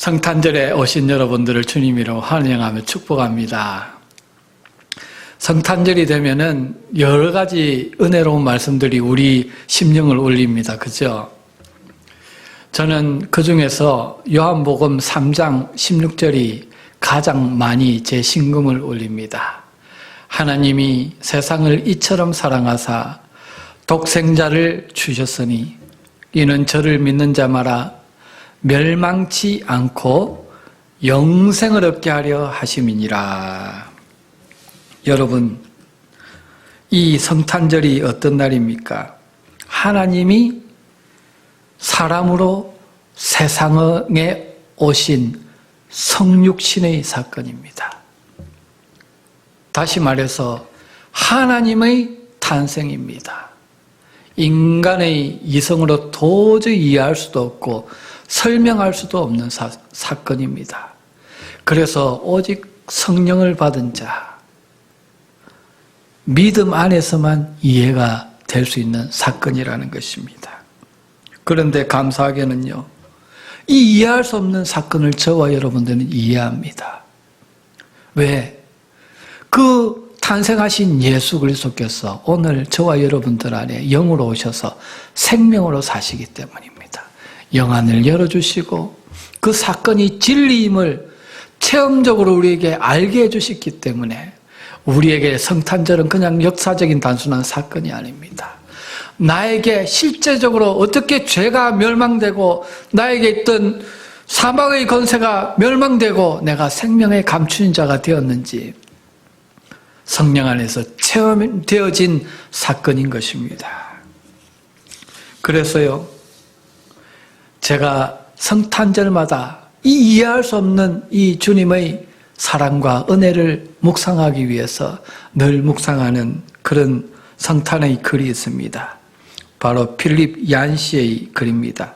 성탄절에 오신 여러분들을 주님이로 환영하며 축복합니다. 성탄절이 되면은 여러 가지 은혜로운 말씀들이 우리 심령을 울립니다. 그죠? 저는 그 중에서 요한복음 3장 16절이 가장 많이 제 심금을 울립니다. 하나님이 세상을 이처럼 사랑하사 독생자를 주셨으니 이는 저를 믿는 자마다 멸망치 않고 영생을 얻게 하려 하심이니라. 여러분, 이 성탄절이 어떤 날입니까? 하나님이 사람으로 세상에 오신 성육신의 사건입니다. 다시 말해서 하나님의 탄생입니다. 인간의 이성으로 도저히 이해할 수도 없고 설명할 수도 없는 사건입니다. 그래서 오직 성령을 받은 자, 믿음 안에서만 이해가 될 수 있는 사건이라는 것입니다. 그런데 감사하게는요, 이 이해할 수 없는 사건을 저와 여러분들은 이해합니다. 왜? 그 탄생하신 예수 그리스도께서 오늘 저와 여러분들 안에 영으로 오셔서 생명으로 사시기 때문입니다. 영안을 열어주시고 그 사건이 진리임을 체험적으로 우리에게 알게 해주셨기 때문에 우리에게 성탄절은 그냥 역사적인 단순한 사건이 아닙니다. 나에게 실제적으로 어떻게 죄가 멸망되고 나에게 있던 사망의 권세가 멸망되고 내가 생명의 감추인 자가 되었는지 성령 안에서 체험되어진 사건인 것입니다. 그래서요, 제가 성탄절마다 이해할 수 없는 이 주님의 사랑과 은혜를 묵상하기 위해서 늘 묵상하는 그런 성탄의 글이 있습니다. 바로 필립 얀시의 글입니다.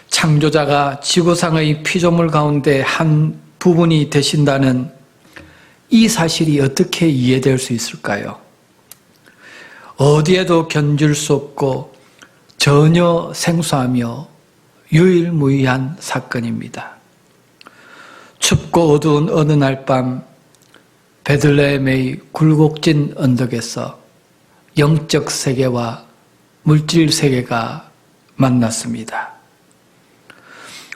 창조자가 지구상의 피조물 가운데 한 부분이 되신다는 이 사실이 어떻게 이해될 수 있을까요? 어디에도 견줄 수 없고 전혀 생소하며 유일무이한 사건입니다. 춥고 어두운 어느 날 밤 베들레헴의 굴곡진 언덕에서 영적 세계와 물질 세계가 만났습니다.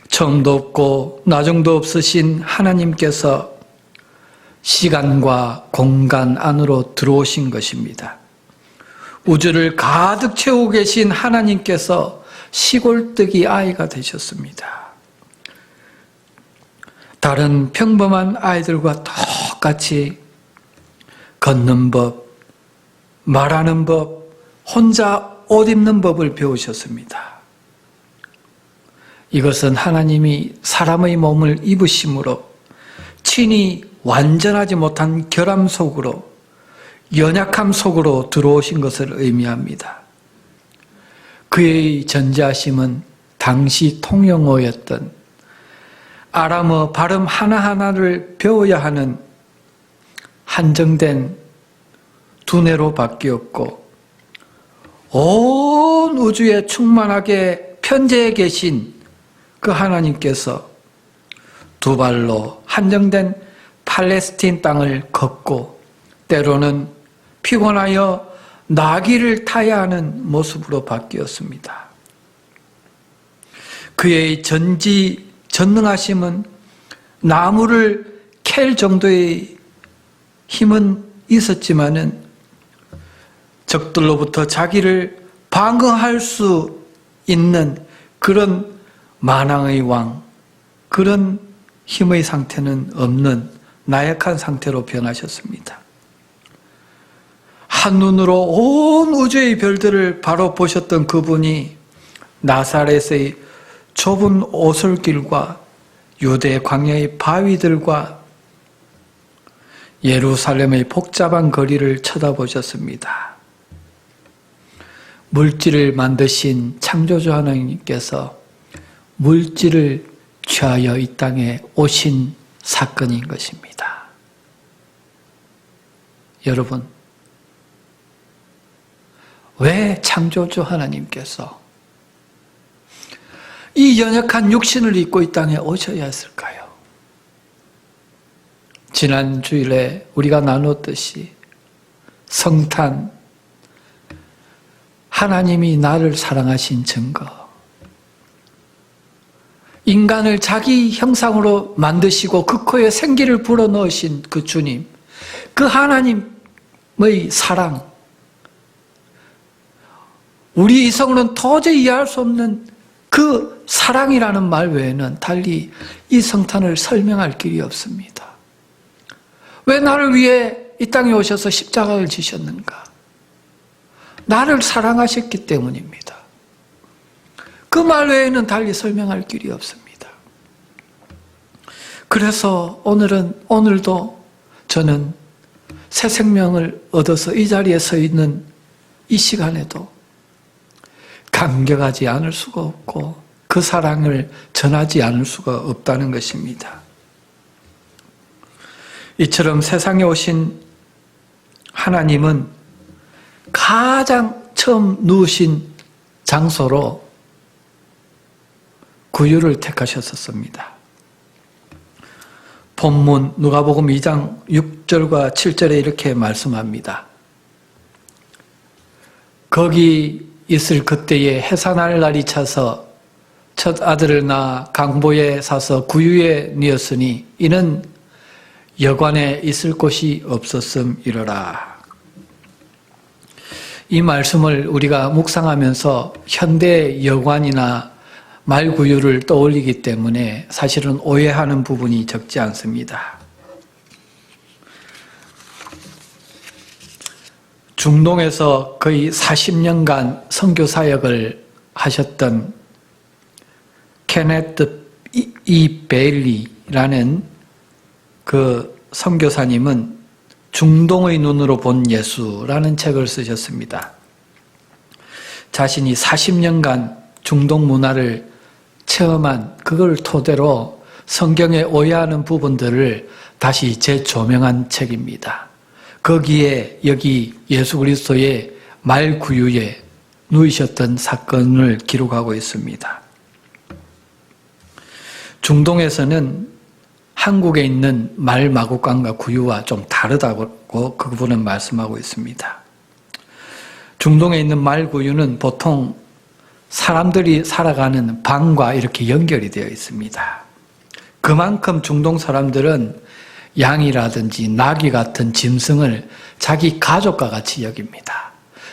처음도 없고 나중도 없으신 하나님께서 시간과 공간 안으로 들어오신 것입니다. 우주를 가득 채우고 계신 하나님께서 시골뜨기 아이가 되셨습니다. 다른 평범한 아이들과 똑같이 걷는 법, 말하는 법, 혼자 옷 입는 법을 배우셨습니다. 이것은 하나님이 사람의 몸을 입으심으로 친히 완전하지 못한 결함 속으로, 연약함 속으로 들어오신 것을 의미합니다. 그의 전자심은 당시 통용어였던 아람어 발음 하나하나를 배워야 하는 한정된 두뇌로 바뀌었고, 온 우주에 충만하게 편재해 계신 그 하나님께서 두 발로 한정된 팔레스틴 땅을 걷고 때로는 피곤하여 나귀를 타야 하는 모습으로 바뀌었습니다. 그의 전능하심은 나무를 캘 정도의 힘은 있었지만은 적들로부터 자기를 방어할 수 있는 그런 만왕의 왕, 그런 힘의 상태는 없는 나약한 상태로 변하셨습니다. 한눈으로 온 우주의 별들을 바로 보셨던 그분이 나사렛의 좁은 오솔길과 유대 광야의 바위들과 예루살렘의 복잡한 거리를 쳐다보셨습니다. 물질을 만드신 창조주 하나님께서 물질을 취하여 이 땅에 오신 사건인 것입니다. 여러분, 왜 창조주 하나님께서 이 연약한 육신을 입고 이 땅에 오셔야 했을까요? 지난 주일에 우리가 나눴듯이 성탄, 하나님이 나를 사랑하신 증거, 인간을 자기 형상으로 만드시고 그 코에 생기를 불어넣으신 그 주님, 그 하나님의 사랑, 우리 이성으로는 도저히 이해할 수 없는 그 사랑이라는 말 외에는 달리 이 성탄을 설명할 길이 없습니다. 왜 나를 위해 이 땅에 오셔서 십자가를 지셨는가? 나를 사랑하셨기 때문입니다. 그 말 외에는 달리 설명할 길이 없습니다. 그래서 오늘도 저는 새 생명을 얻어서 이 자리에 서 있는 이 시간에도 감격하지 않을 수가 없고 그 사랑을 전하지 않을 수가 없다는 것입니다. 이처럼 세상에 오신 하나님은 가장 처음 누우신 장소로 구유를 택하셨었습니다. 본문 누가복음 2장 6절과 7절에 이렇게 말씀합니다. 거기 있을 그때에 해산할 날이 차서 첫 아들을 낳아 강보에 사서 구유에 뉘었으니 이는 여관에 있을 곳이 없었음이로라. 이 말씀을 우리가 묵상하면서 현대 여관이나 말구유를 떠올리기 때문에 사실은 오해하는 부분이 적지 않습니다. 중동에서 거의 40년간 선교 사역을 하셨던 케네트 이 베일리라는 그 선교사님은 중동의 눈으로 본 예수라는 책을 쓰셨습니다. 자신이 40년간 중동 문화를 체험한 그걸 토대로 성경에 오해하는 부분들을 다시 재조명한 책입니다. 거기에 여기 예수 그리스도의 말구유에 누이셨던 사건을 기록하고 있습니다. 중동에서는 한국에 있는 말마구간과 구유와 좀 다르다고 그분은 말씀하고 있습니다. 중동에 있는 말구유는 보통 사람들이 살아가는 방과 이렇게 연결이 되어 있습니다. 그만큼 중동 사람들은 양이라든지 나귀 같은 짐승을 자기 가족과 같이 여깁니다.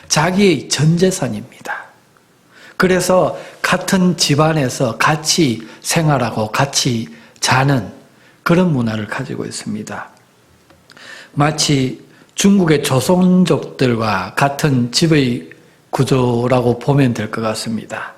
자기의 전 재산입니다. 그래서 같은 집안에서 같이 생활하고 같이 자는 그런 문화를 가지고 있습니다. 마치 중국의 조선족들과 같은 집의 구조라고 보면 될 것 같습니다.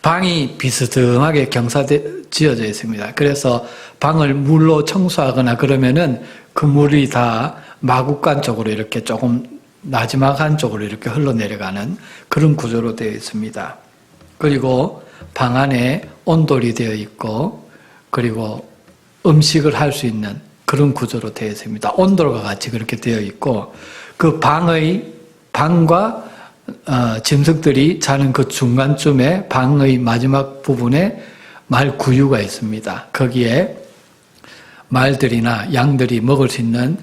방이 비스듬하게 경사지어져 있습니다. 그래서 방을 물로 청소하거나 그러면은 그 물이 다 마구간 쪽으로 이렇게 조금 나지막한 쪽으로 이렇게 흘러내려가는 그런 구조로 되어 있습니다. 그리고 방 안에 온돌이 되어 있고 그리고 음식을 할 수 있는 그런 구조로 되어 있습니다. 온돌과 같이 그렇게 되어 있고 그 방과 짐승들이 자는 그 중간쯤에 방의 마지막 부분에 말구유가 있습니다. 거기에 말들이나 양들이 먹을 수 있는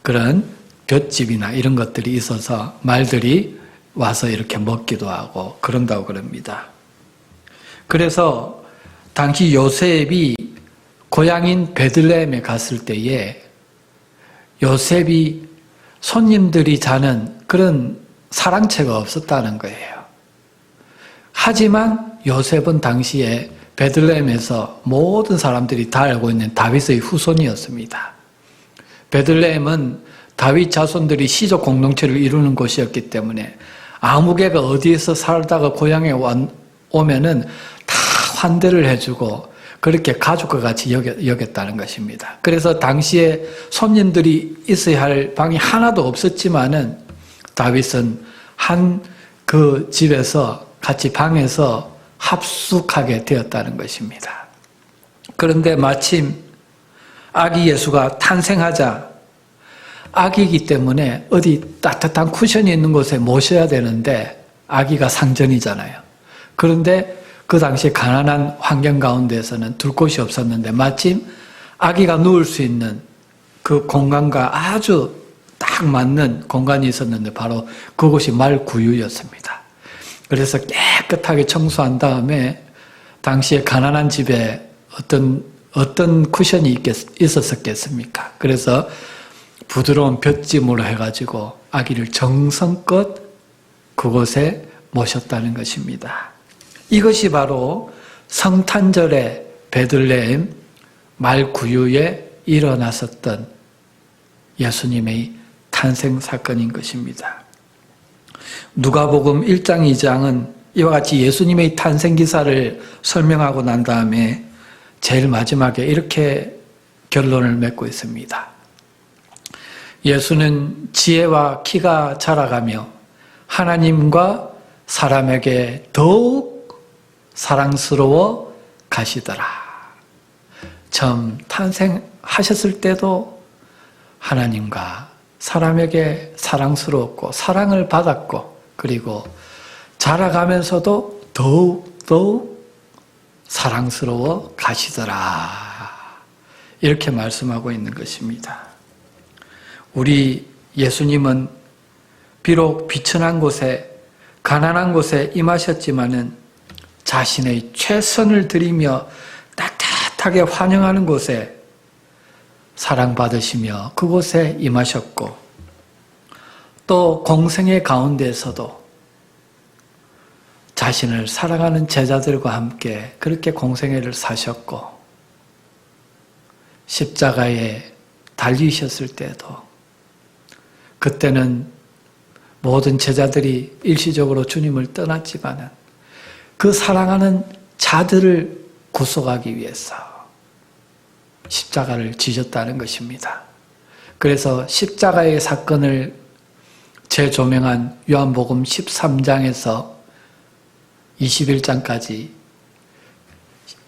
그런 볏짚이나 이런 것들이 있어서 말들이 와서 이렇게 먹기도 하고 그런다고 그럽니다. 그래서 당시 요셉이 고향인 베들레헴에 갔을 때에 요셉이 손님들이 자는 그런 사랑채가 없었다는 거예요. 하지만 요셉은 당시에 베들레헴에서 모든 사람들이 다 알고 있는 다윗의 후손이었습니다. 베들레헴은 다윗 자손들이 시족 공동체를 이루는 곳이었기 때문에 아무 개가 어디에서 살다가 고향에 오면은 다 환대를 해주고 그렇게 가족과 같이 여겼다는 것입니다. 그래서 당시에 손님들이 있어야 할 방이 하나도 없었지만은 다윗은 한 그 집에서 같이 방에서 합숙하게 되었다는 것입니다. 그런데 마침 아기 예수가 탄생하자 아기이기 때문에 어디 따뜻한 쿠션이 있는 곳에 모셔야 되는데 아기가 상전이잖아요. 그런데 그 당시 가난한 환경 가운데에서는 둘 곳이 없었는데 마침 아기가 누울 수 있는 그 공간과 아주 딱 맞는 공간이 있었는데 바로 그곳이 말구유였습니다. 그래서 깨끗하게 청소한 다음에 당시에 가난한 집에 어떤 쿠션이 있었겠습니까? 그래서 부드러운 볏짚으로 해가지고 아기를 정성껏 그곳에 모셨다는 것입니다. 이것이 바로 성탄절에 베들레헴 말구유에 일어났었던 예수님의 탄생 사건인 것입니다. 누가복음 1장 2장은 이와 같이 예수님의 탄생 기사를 설명하고 난 다음에 제일 마지막에 이렇게 결론을 맺고 있습니다. 예수는 지혜와 키가 자라가며 하나님과 사람에게 더욱 사랑스러워 가시더라. 처음 탄생하셨을 때도 하나님과 사람에게 사랑스러웠고 사랑을 받았고 그리고 자라가면서도 더욱 사랑스러워 가시더라. 이렇게 말씀하고 있는 것입니다. 우리 예수님은 비록 비천한 곳에 가난한 곳에 임하셨지만은 자신의 최선을 들이며 따뜻하게 환영하는 곳에 사랑받으시며 그곳에 임하셨고 또 공생의 가운데에서도 자신을 사랑하는 제자들과 함께 그렇게 공생애를 사셨고 십자가에 달리셨을 때도 그때는 모든 제자들이 일시적으로 주님을 떠났지만은 그 사랑하는 자들을 구속하기 위해서 십자가를 지셨다는 것입니다. 그래서 십자가의 사건을 재조명한 요한복음 13장에서 21장까지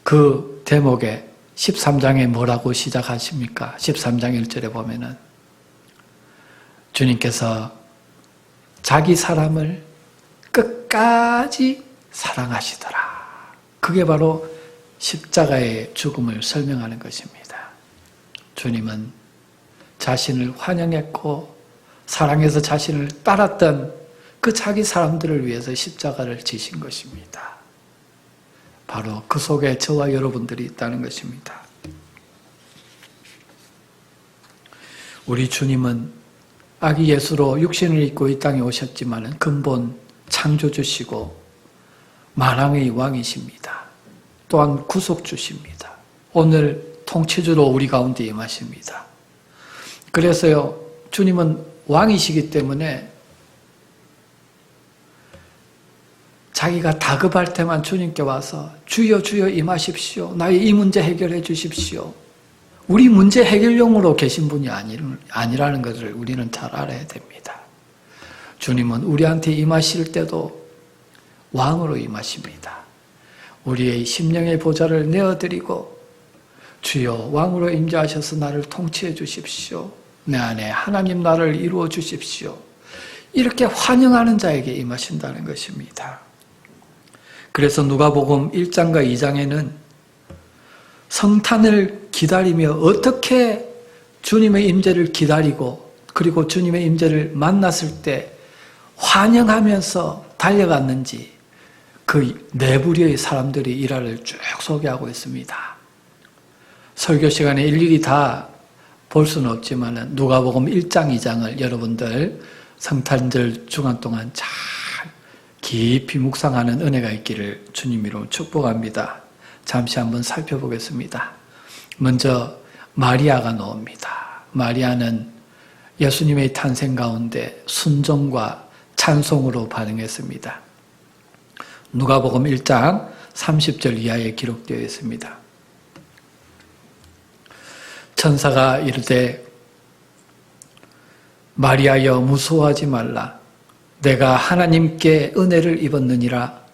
그 대목에 13장에 뭐라고 시작하십니까? 13장 1절에 보면은 주님께서 자기 사람을 끝까지 사랑하시더라. 그게 바로 십자가의 죽음을 설명하는 것입니다. 주님은 자신을 환영했고 사랑해서 자신을 따랐던 그 자기 사람들을 위해서 십자가를 지신 것입니다. 바로 그 속에 저와 여러분들이 있다는 것입니다. 우리 주님은 아기 예수로 육신을 입고 이 땅에 오셨지만 근본 창조주시고 만왕의 왕이십니다. 또한 구속주십니다. 오늘 통치주로 우리 가운데 임하십니다. 그래서요, 주님은 왕이시기 때문에 자기가 다급할 때만 주님께 와서 주여 주여 임하십시오. 나의 이 문제 해결해 주십시오. 우리 문제 해결용으로 계신 분이 아니라는 것을 우리는 잘 알아야 됩니다. 주님은 우리한테 임하실 때도 왕으로 임하십니다. 우리의 심령의 보좌를 내어드리고 주여 왕으로 임재하셔서 나를 통치해 주십시오. 내 안에 하나님 나라를 이루어 주십시오. 이렇게 환영하는 자에게 임하신다는 것입니다. 그래서 누가복음 1장과 2장에는 성탄을 기다리며 어떻게 주님의 임재를 기다리고 그리고 주님의 임재를 만났을 때 환영하면서 달려갔는지 그 네 부류의 사람들이 일화를 쭉 소개하고 있습니다. 설교 시간에 일일이 다 볼 수는 없지만 누가복음 1장, 2장을 여러분들 성탄절 주간 동안 잘 깊이 묵상하는 은혜가 있기를 주님 이름으로 축복합니다. 잠시 한번 살펴보겠습니다. 먼저 마리아가 나옵니다. 마리아는 예수님의 탄생 가운데 순종과 찬송으로 반응했습니다. 누가복음 1장 30절 이하에 기록되어 있습니다. 천사가 이르되 마리아여 무서워하지 말라. 내가 하나님께 은혜를 입었느니라.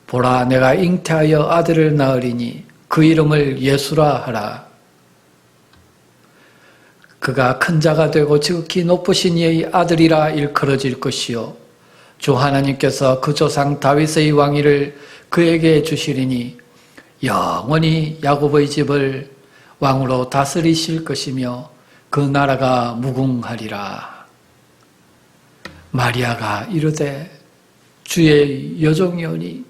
보라 내가 잉태하여 아들을 낳으리니 그 이름을 예수라 하라. 그가 큰 자가 되고 지극히 높으신 이의 아들이라 일컬어질 것이요 주 하나님께서 그 조상 다윗의 왕위를 그에게 주시리니 영원히 야곱의 집을 왕으로 다스리실 것이며 그 나라가 무궁하리라. 마리아가 이르되 주의 여종이오니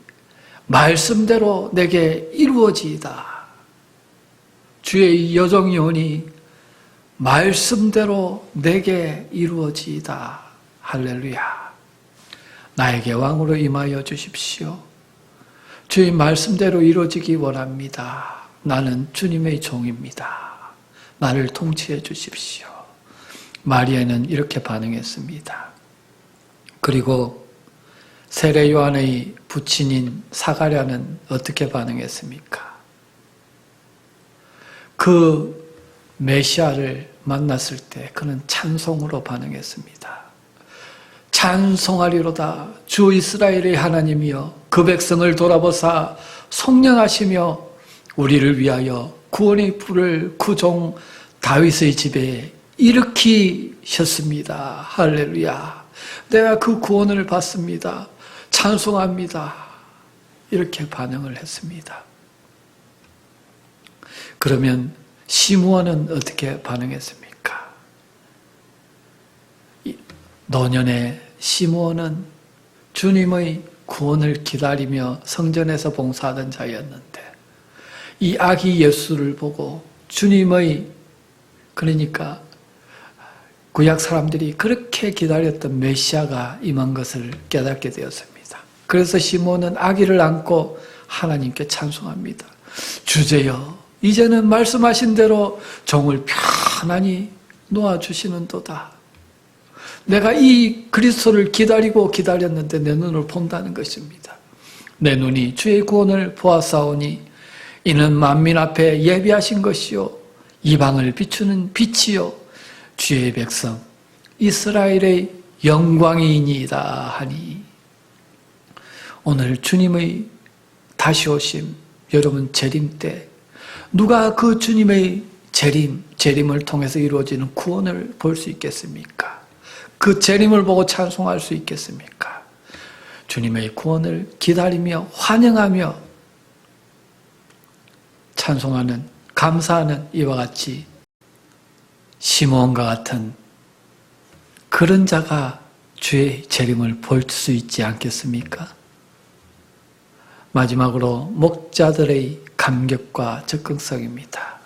말씀대로 내게 이루어지이다. 주의 여종이오니 말씀대로 내게 이루어지이다. 할렐루야. 나에게 왕으로 임하여 주십시오. 주의 말씀대로 이루어지기 원합니다. 나는 주님의 종입니다. 나를 통치해 주십시오. 마리아는 이렇게 반응했습니다. 그리고 세례 요한의 부친인 사가랴는 어떻게 반응했습니까? 그 메시아를 만났을 때 그는 찬송으로 반응했습니다. 찬송하리로다. 주 이스라엘의 하나님이여 그 백성을 돌아보사 성령하시며 우리를 위하여 구원의 불을 그 종 다윗의 집에 일으키셨습니다. 할렐루야. 내가 그 구원을 받습니다. 찬송합니다. 이렇게 반응을 했습니다. 그러면 시므온은 어떻게 반응했습니까? 노년의 시므온은 주님의 구원을 기다리며 성전에서 봉사하던 자였는데 이 아기 예수를 보고 주님의, 그러니까 구약 사람들이 그렇게 기다렸던 메시아가 임한 것을 깨닫게 되었습니다. 그래서 시므온은 아기를 안고 하나님께 찬송합니다. 주제여, 이제는 말씀하신 대로 종을 편안히 놓아주시는도다. 내가 이 그리스도를 기다렸는데 내 눈을 본다는 것입니다. 내 눈이 주의 구원을 보았사오니 이는 만민 앞에 예비하신 것이요 이방을 비추는 빛이요 주의 백성 이스라엘의 영광이니이다 하니, 오늘 주님의 다시 오심, 여러분 재림 때 누가 그 주님의 재림을 통해서 이루어지는 구원을 볼 수 있겠습니까? 그 재림을 보고 찬송할 수 있겠습니까? 주님의 구원을 기다리며 환영하며 찬송하는, 감사하는 이와 같이 시므온과 같은 그런 자가 주의 재림을 볼 수 있지 않겠습니까? 마지막으로 목자들의 감격과 적극성입니다.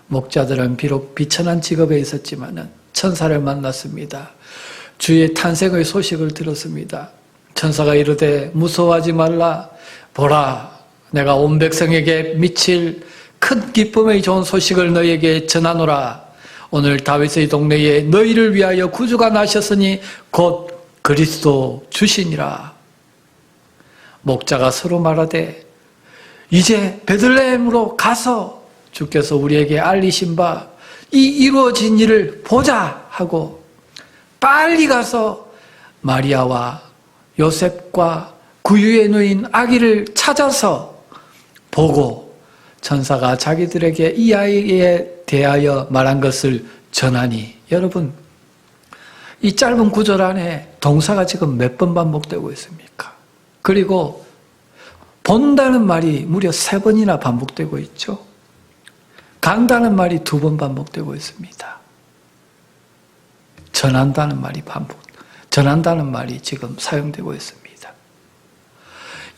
목자들은 비록 비천한 직업에 있었지만 천사를 만났습니다. 주의 탄생의 소식을 들었습니다. 천사가 이르되 무서워하지 말라. 보라, 내가 온 백성에게 미칠 큰 기쁨의 좋은 소식을 너희에게 전하노라. 오늘 다윗의 동네에 너희를 위하여 구주가 나셨으니 곧 그리스도 주시니라. 목자가 서로 말하되 이제 베들레헴으로 가서 주께서 우리에게 알리신 바 이 이루어진 일을 보자 하고 빨리 가서 마리아와 요셉과 구유에 누인 아기를 찾아서 보고 천사가 자기들에게 이 아이에 대하여 말한 것을 전하니, 여러분 이 짧은 구절 안에 동사가 지금 몇 번 반복되고 있습니까? 그리고 본다는 말이 무려 3번이나 반복되고 있죠. 간다는 말이 2번 반복되고 있습니다. 전한다는 말이 지금 사용되고 있습니다.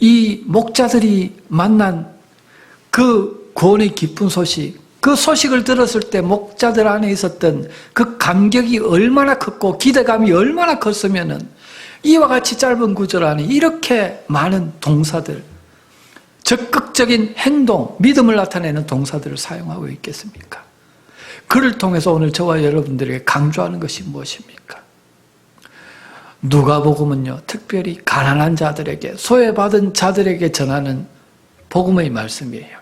이 목자들이 만난 그 구원의 기쁜 소식, 그 소식을 들었을 때 목자들 안에 있었던 그 감격이 얼마나 컸고 기대감이 얼마나 컸으면은 이와 같이 짧은 구절 안에 이렇게 많은 동사들, 적극적인 행동, 믿음을 나타내는 동사들을 사용하고 있겠습니까? 그를 통해서 오늘 저와 여러분들에게 강조하는 것이 무엇입니까? 누가복음은요, 특별히 가난한 자들에게, 소외받은 자들에게 전하는 복음의 말씀이에요.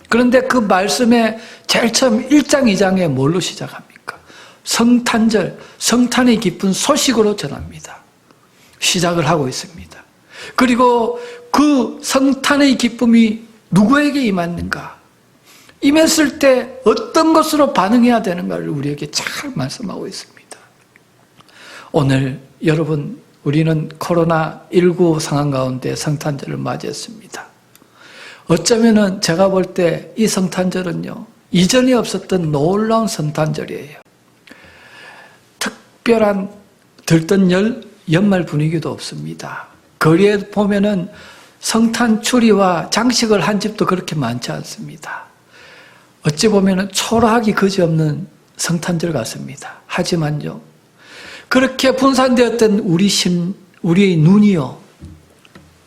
그런데 그 말씀의 제일 처음 1장, 2장에 뭘로 시작합니까? 성탄절, 성탄의 기쁜 소식으로 전합니다. 시작을 하고 있습니다. 그리고 그 성탄의 기쁨이 누구에게 임했는가? 임했을 때 어떤 것으로 반응해야 되는가를 우리에게 잘 말씀하고 있습니다. 오늘 여러분, 우리는 코로나19 상황 가운데 성탄절을 맞이했습니다. 어쩌면은 제가 볼 때 이 성탄절은요, 이전에 없었던 놀라운 성탄절이에요. 특별한 들뜬 연말 분위기도 없습니다. 거리에 보면은 성탄 추리와 장식을 한 집도 그렇게 많지 않습니다. 어찌 보면은 초라하기 그지없는 성탄절 같습니다. 하지만요, 그렇게 분산되었던 우리의 눈이요,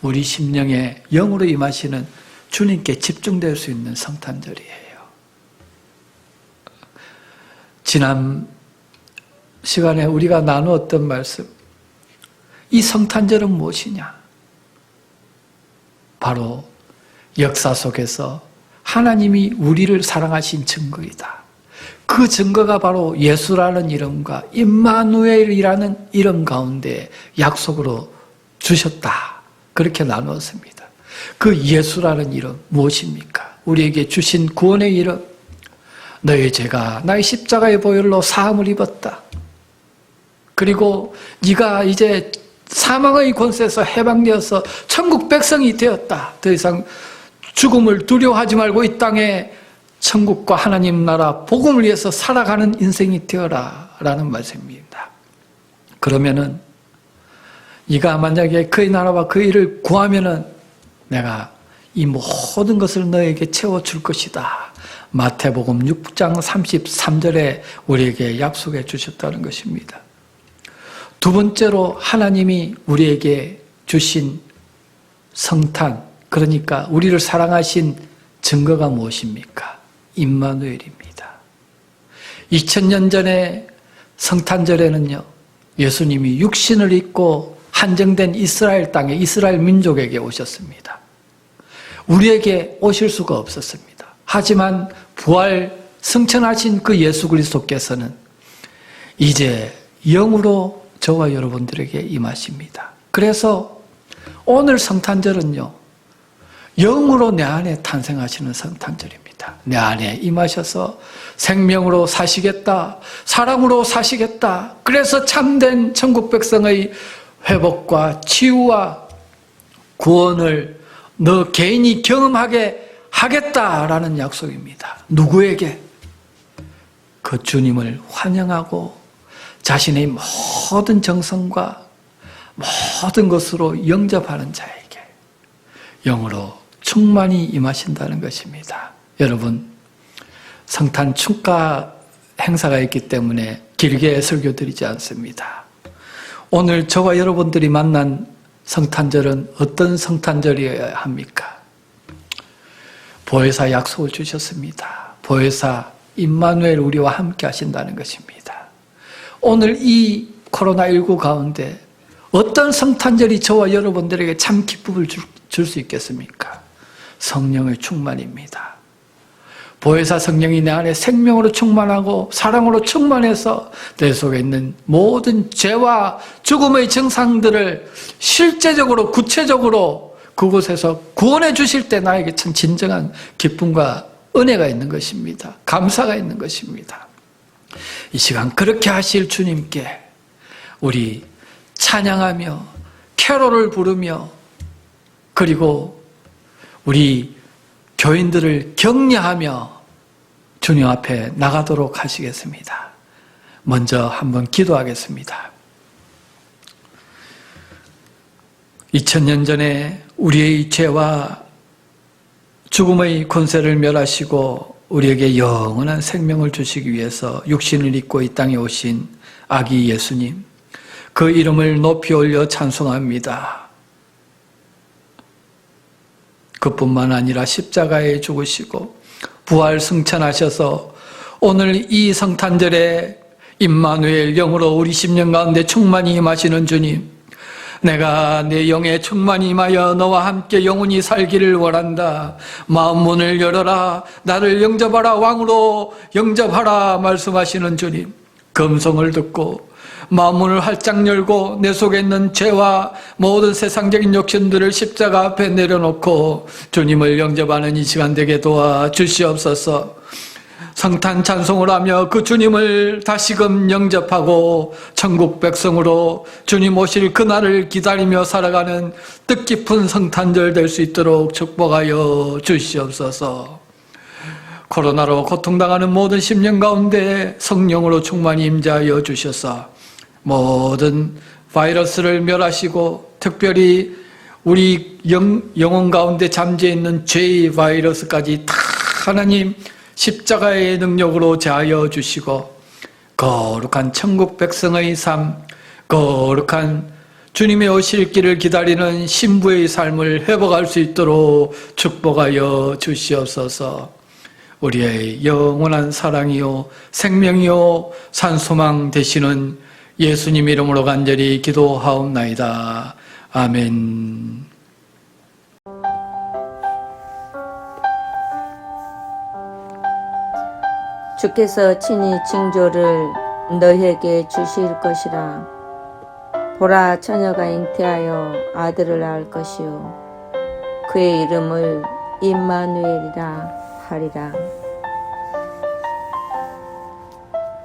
우리 심령에 영으로 임하시는 주님께 집중될 수 있는 성탄절이에요. 지난 시간에 우리가 나누었던 말씀, 이 성탄절은 무엇이냐? 바로 역사 속에서 하나님이 우리를 사랑하신 증거이다. 그 증거가 바로 예수라는 이름과 임마누엘이라는 이름 가운데 약속으로 주셨다. 그렇게 나누었습니다. 그 예수라는 이름 무엇입니까? 우리에게 주신 구원의 이름, 너의 죄가 나의 십자가의 보혈로 사함을 입었다. 그리고 네가 이제 사망의 권세에서 해방되어서 천국 백성이 되었다. 더 이상 죽음을 두려워하지 말고 이 땅에 천국과 하나님 나라 복음을 위해서 살아가는 인생이 되어라 라는 말씀입니다. 그러면은 네가 만약에 그의 나라와 그 일을 구하면은 내가 이 모든 것을 너에게 채워줄 것이다. 마태복음 6장 33절에 우리에게 약속해 주셨다는 것입니다. 두 번째로 하나님이 우리에게 주신 성탄, 그러니까 우리를 사랑하신 증거가 무엇입니까? 임마누엘입니다. 2000년 전에 성탄절에는요, 예수님이 육신을 입고 한정된 이스라엘 땅에 이스라엘 민족에게 오셨습니다. 우리에게 오실 수가 없었습니다. 하지만 부활 승천하신 그 예수 그리스도께서는 이제 영으로 저와 여러분들에게 임하십니다. 그래서 오늘 성탄절은요, 영으로 내 안에 탄생하시는 성탄절입니다. 내 안에 임하셔서 생명으로 사시겠다, 사랑으로 사시겠다. 그래서 참된 천국 백성의 회복과 치유와 구원을 너 개인이 경험하게 하겠다라는 약속입니다. 누구에게? 그 주님을 환영하고 자신의 모든 정성과 모든 것으로 영접하는 자에게 영으로 충만히 임하신다는 것입니다. 여러분, 성탄 축가 행사가 있기 때문에 길게 설교드리지 않습니다. 오늘 저와 여러분들이 만난 성탄절은 어떤 성탄절이어야 합니까? 보혜사 약속을 주셨습니다. 보혜사 임마누엘 우리와 함께 하신다는 것입니다. 오늘 이 코로나19 가운데 어떤 성탄절이 저와 여러분들에게 참 기쁨을 줄 수 있겠습니까? 성령의 충만입니다. 보혜사 성령이 내 안에 생명으로 충만하고 사랑으로 충만해서 내 속에 있는 모든 죄와 죽음의 증상들을 실제적으로 구체적으로 그곳에서 구원해 주실 때 나에게 참 진정한 기쁨과 은혜가 있는 것입니다. 감사가 있는 것입니다. 이 시간 그렇게 하실 주님께 우리 찬양하며 캐롤을 부르며 그리고 우리 교인들을 격려하며 주님 앞에 나가도록 하시겠습니다. 먼저 한번 기도하겠습니다. 2000년 전에 우리의 죄와 죽음의 권세를 멸하시고 우리에게 영원한 생명을 주시기 위해서 육신을 입고 이 땅에 오신 아기 예수님, 그 이름을 높이 올려 찬송합니다. 그뿐만 아니라 십자가에 죽으시고 부활 승천하셔서 오늘 이 성탄절에 임마누엘 영으로 우리 심령 가운데 충만히 임하시는 주님, 내가 내 영에 충만히 임하여 너와 함께 영원히 살기를 원한다. 마음 문을 열어라. 나를 영접하라. 왕으로 영접하라. 말씀하시는 주님, 금송을 듣고 마음문을 활짝 열고 내 속에 있는 죄와 모든 세상적인 욕심들을 십자가 앞에 내려놓고 주님을 영접하는 이 시간 되게 도와주시옵소서. 성탄 찬송을 하며 그 주님을 다시금 영접하고 천국 백성으로 주님 오실 그날을 기다리며 살아가는 뜻깊은 성탄절 될 수 있도록 축복하여 주시옵소서. 코로나로 고통당하는 모든 심령 가운데 성령으로 충만히 임재하여 주셔서 모든 바이러스를 멸하시고 특별히 우리 영혼 가운데 잠재해 있는 죄의 바이러스까지 다 하나님 십자가의 능력으로 제하여 주시고 거룩한 천국 백성의 삶, 거룩한 주님의 오실 길을 기다리는 신부의 삶을 회복할 수 있도록 축복하여 주시옵소서. 우리의 영원한 사랑이요 생명이요 산소망 되시는 예수님 이름으로 간절히 기도하옵나이다. 아멘. 주께서 친히 징조를 너희에게 주실 것이라. 보라, 처녀가 잉태하여 아들을 낳을 것이요 그의 이름을 임마누엘이라 하리라.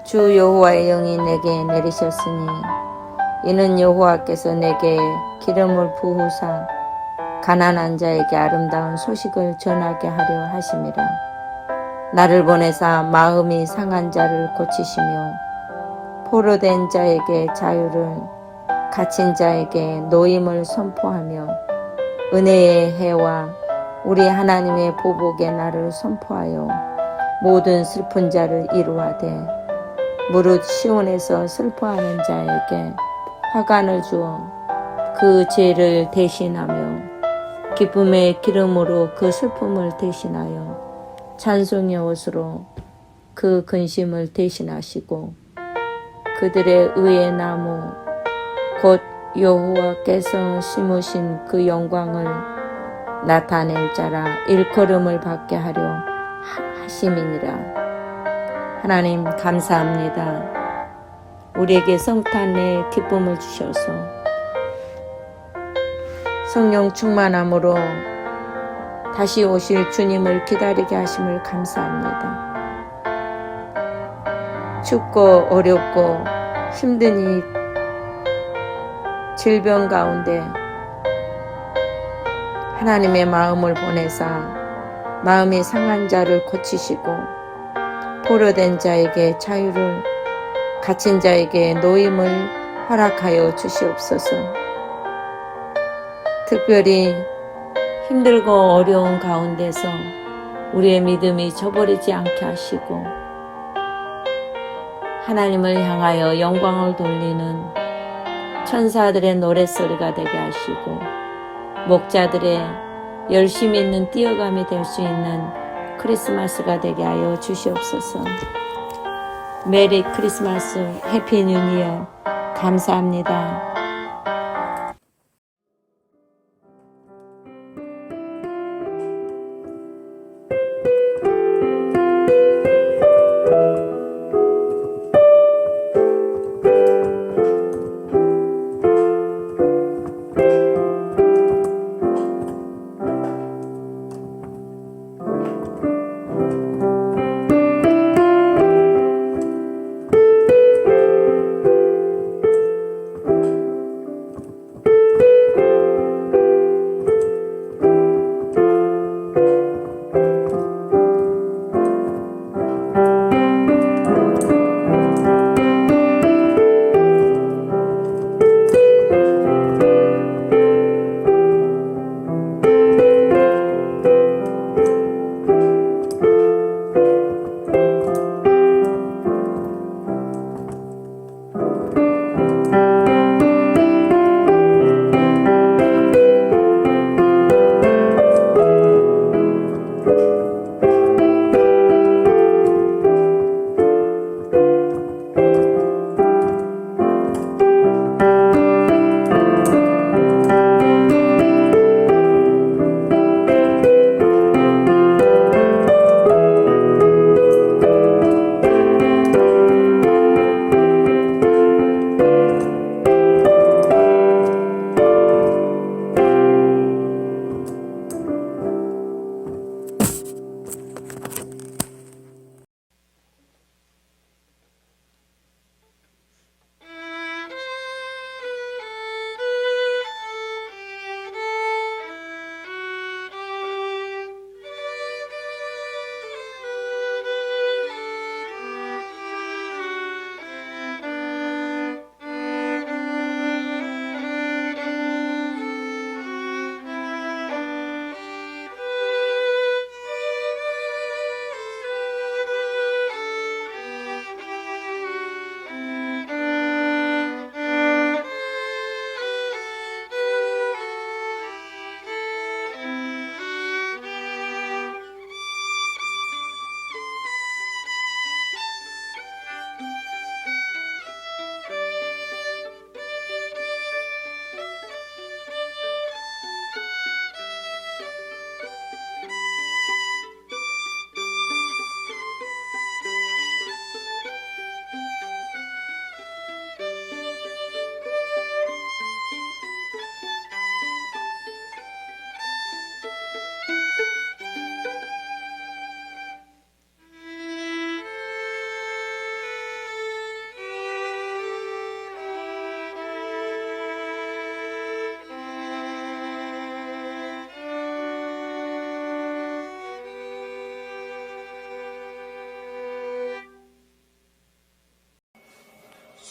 주 여호와의 영이 내게 내리셨으니 이는 여호와께서 내게 기름을 부으사 가난한 자에게 아름다운 소식을 전하게 하려 하심이라. 나를 보내사 마음이 상한 자를 고치시며 포로된 자에게 자유를, 갇힌 자에게 노임을 선포하며 은혜의 해와 우리 하나님의 보복의 날을 선포하여 모든 슬픈 자를 이루하되 무릇 시온에서 슬퍼하는 자에게 화관을 주어 그 죄를 대신하며 기쁨의 기름으로 그 슬픔을 대신하여 찬송의 옷으로 그 근심을 대신하시고 그들의 의의 나무 곧 여호와께서 심으신 그 영광을 나타낼 자라 일컬음을 받게 하려 하심이니라. 하나님 감사합니다. 우리에게 성탄의 기쁨을 주셔서 성령 충만함으로 다시 오실 주님을 기다리게 하심을 감사합니다. 춥고 어렵고 힘든 이 질병 가운데 하나님의 마음을 보내사 마음이 상한 자를 고치시고 포로된 자에게 자유를, 갇힌 자에게 노임을 허락하여 주시옵소서. 특별히 힘들고 어려운 가운데서 우리의 믿음이 저버리지 않게 하시고 하나님을 향하여 영광을 돌리는 천사들의 노랫소리가 되게 하시고 목자들의 열심히 있는 뛰어감이 될 수 있는 크리스마스가 되게 하여 주시옵소서. 메리 크리스마스, 해피 뉴 이어. 감사합니다.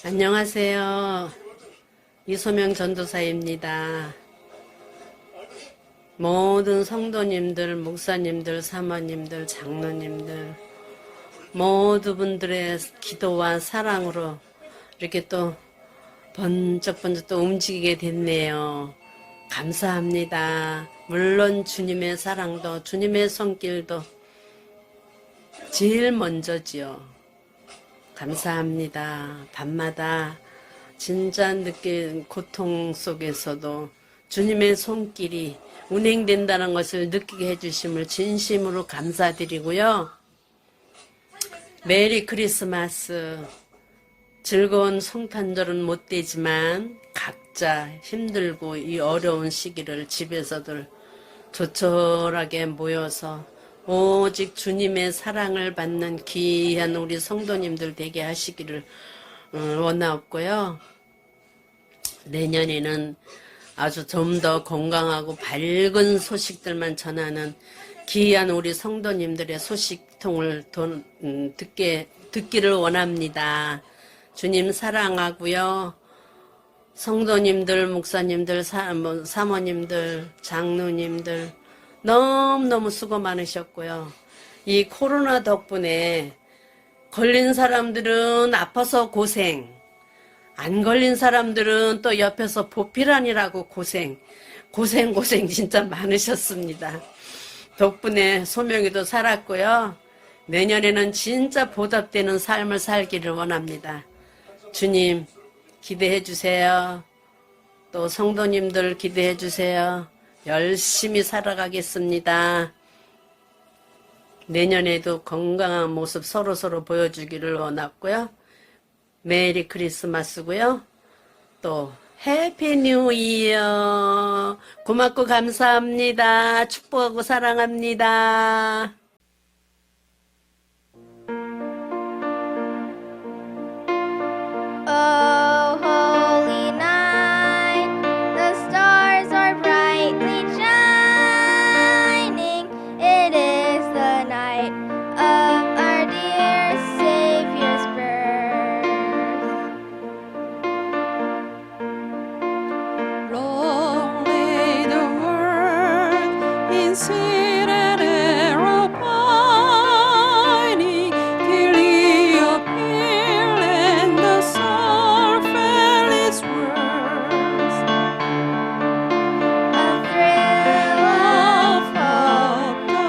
안녕하세요. 이소명 전도사입니다. 모든 성도님들, 목사님들, 사모님들, 장로님들 모두 분들의 기도와 사랑으로 이렇게 또 번쩍번쩍 또 움직이게 됐네요. 감사합니다. 물론 주님의 사랑도 주님의 손길도 제일 먼저지요. 감사합니다. 밤마다 진짜 느낀 고통 속에서도 주님의 손길이 운행된다는 것을 느끼게 해주심을 진심으로 감사드리고요. 메리 크리스마스. 즐거운 성탄절은 못 되지만 각자 힘들고 이 어려운 시기를 집에서들 조촐하게 모여서 오직 주님의 사랑을 받는 귀한 우리 성도님들 되게 하시기를 원하옵고요. 내년에는 아주 좀 더 건강하고 밝은 소식들만 전하는 귀한 우리 성도님들의 소식통을 듣기를 원합니다. 주님 사랑하고요. 성도님들, 목사님들, 사모님들, 장로님들 너무너무 수고 많으셨고요. 이 코로나 덕분에 걸린 사람들은 아파서 고생, 안 걸린 사람들은 또 옆에서 보필하니라고 고생 진짜 많으셨습니다. 덕분에 소명이도 살았고요. 내년에는 진짜 보답되는 삶을 살기를 원합니다. 주님 기대해 주세요. 또 성도님들 기대해 주세요. 열심히 살아가겠습니다. 내년에도 건강한 모습 서로서로 보여주기를 원하고요. 메리 크리스마스고요. 또 해피 뉴 이어. 고맙고 감사합니다. 축복하고 사랑합니다. Oh, holy night, the stars are brightly shining. It is the night of our dear Savior's birth. Long lay the world in sweet and arrow pining, till he appeared and the soul felt its worth. A thrill of hope, the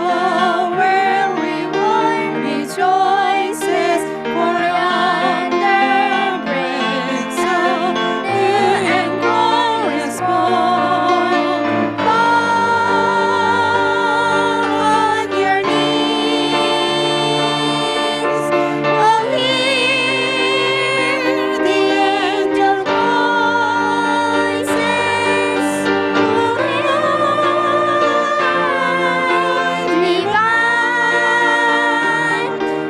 weary one rejoices, for yonder breaks a new and glorious morn. Fall on your knees, oh hear the angel voices, divine,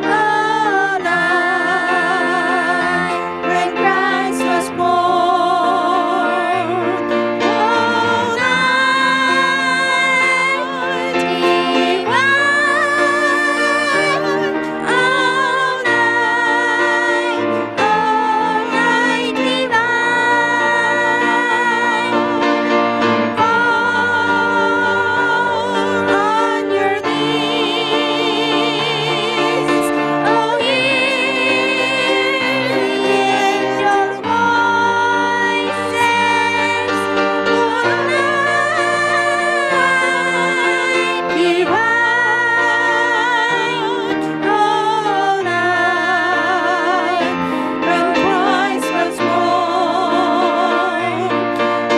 oh night when Christ was born, oh night divine, oh night divine. Fall on your knees, oh hear the angels' voices, oh night divine, oh night when Christ was born,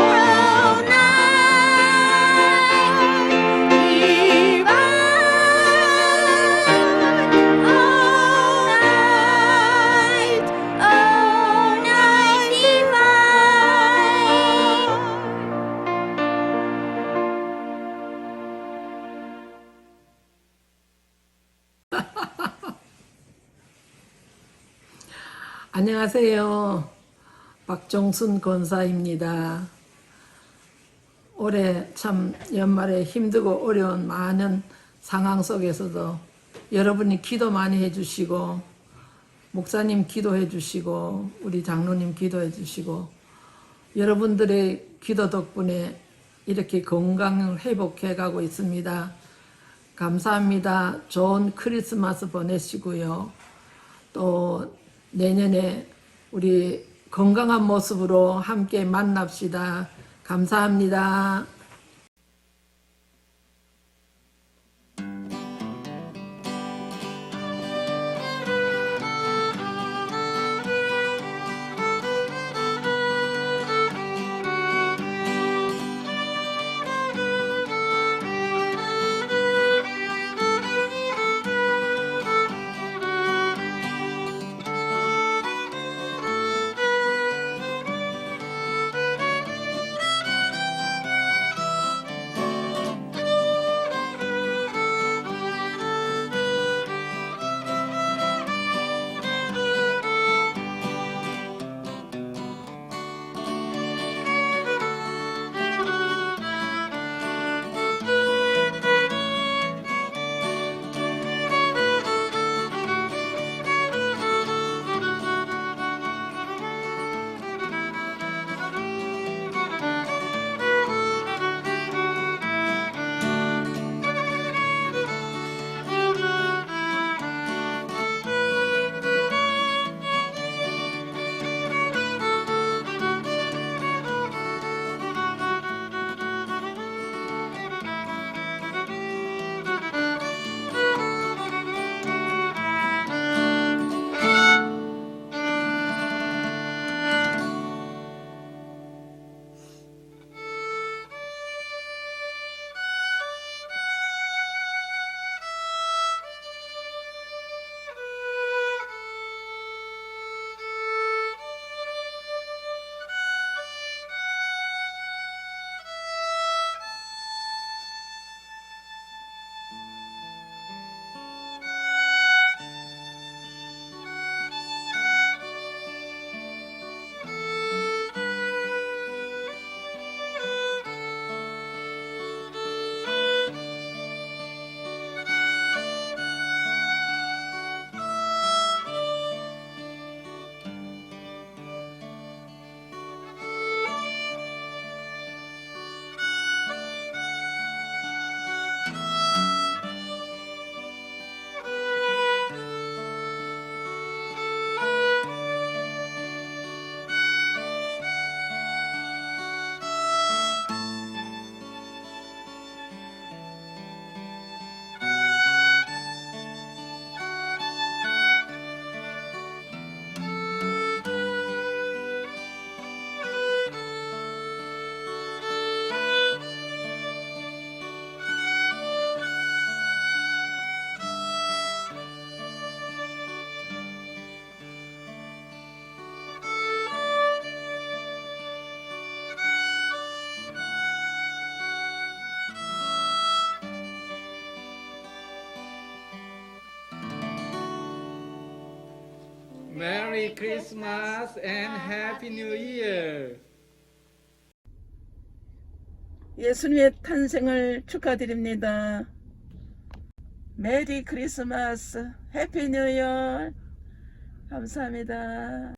oh night divine, oh night divine. 안녕하세요. 박종순 권사입니다. 올해 참 연말에 힘들고 어려운 많은 상황 속에서도 여러분이 기도 많이 해주시고 목사님 기도해 주시고 우리 장로님 기도해 주시고 여러분들의 기도 덕분에 이렇게 건강을 회복해 가고 있습니다. 감사합니다. 좋은 크리스마스 보내시고요. 또 내년에 우리 건강한 모습으로 함께 만납시다. 감사합니다. Merry Christmas and Happy New Year. 예수님의 탄생을 축하드립니다. 메리 크리스마스, 해피 뉴 이어. 감사합니다.